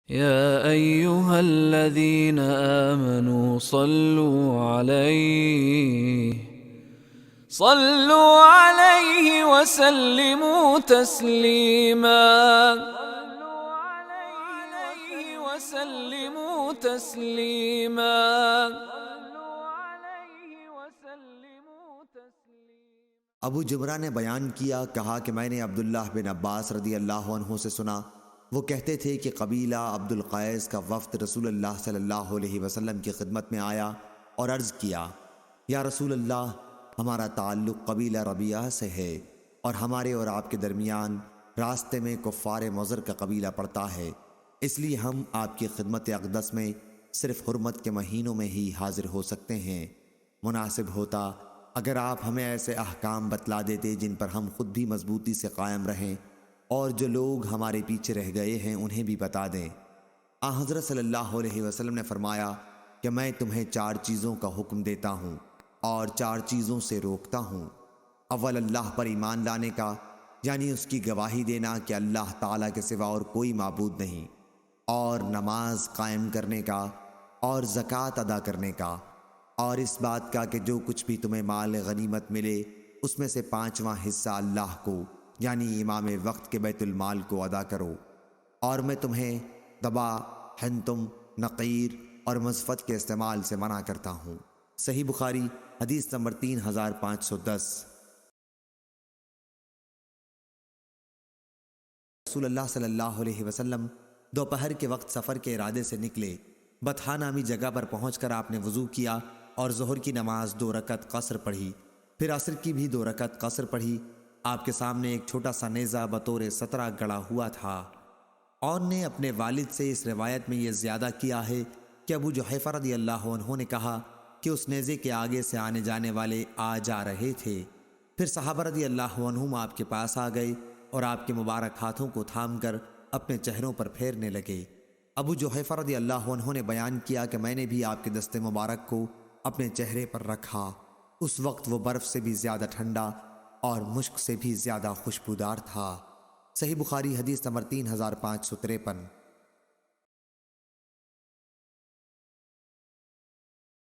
يا أيها الذين آمنوا صلوا عليه وسلموا تسليما. ابو جمرہ نے بیان کہا کہ میں نے عبداللہ بن عباس رضی اللہ عنہ سے سنا، وہ کہتے تھے کہ قبیلہ عبد القیس کا وفد رسول اللہ صلی اللہ علیہ وسلم کی خدمت میں آیا اور عرض کیا، یا رسول اللہ، ہمارا تعلق قبیلہ ربیعہ سے ہے اور ہمارے اور آپ کے درمیان راستے میں کفار مضر کا قبیلہ پڑتا ہے، اس لیے ہم آپ کی خدمت اقدس میں صرف حرمت کے مہینوں میں ہی حاضر ہو سکتے ہیں۔ مناسب ہوتا اگر آپ ہمیں ایسے احکام بتلا دیتے جن پر ہم خود بھی مضبوطی سے قائم رہیں اور جو لوگ ہمارے پیچھے رہ گئے ہیں انہیں بھی بتا دیں۔ حضرت صلی اللہ علیہ وسلم نے فرمایا کہ میں تمہیں 4 چیزوں کا حکم دیتا ہوں اور 4 چیزوں سے روکتا ہوں۔ اول، اللہ پر ایمان لانے کا، یعنی اس کی گواہی دینا کہ اللہ تعالیٰ کے سوا اور کوئی معبود نہیں، اور نماز قائم کرنے کا اور زکوٰۃ ادا کرنے کا، اور اس بات کا کہ جو کچھ بھی تمہیں مال غنیمت ملے اس میں سے 5واں حصہ اللہ کو، یعنی امام وقت کے بیت المال کو ادا کرو، اور میں تمہیں دبا، حنتم، نقیر اور مزفت کے استعمال سے منع کرتا ہوں۔ صحیح بخاری حدیث نمبر 3510۔ رسول اللہ صلی اللہ علیہ وسلم دوپہر کے وقت سفر کے ارادے سے نکلے۔ بطحا نامی جگہ پر پہنچ کر آپ نے وضو کیا اور ظہر کی نماز 2 رکعت قصر پڑھی، پھر عصر کی بھی 2 رکعت قصر پڑھی۔ آپ کے سامنے ایک چھوٹا سا نیزہ بطور سترہ گڑا ہوا تھا۔ اور نے اپنے والد سے اس روایت میں یہ زیادہ کیا ہے کہ ابو جحیفہ رضی اللہ عنہ نے کہا کہ اس نیزے کے آگے سے آنے جانے والے آ جا رہے تھے۔ پھر صحابہ رضی اللہ عنہم آپ کے پاس آ گئے اور آپ کے مبارک ہاتھوں کو تھام کر اپنے چہروں پر پھیرنے لگے۔ ابو جحیفہ رضی اللہ عنہ نے بیان کیا کہ میں نے بھی آپ کے دست مبارک کو اپنے چہرے پر رکھا، اس وقت وہ برف سے بھی زیادہ ٹھنڈا اور مشک سے بھی زیادہ خوشبودار تھا۔ صحیح بخاری حدیث نمبر 3553۔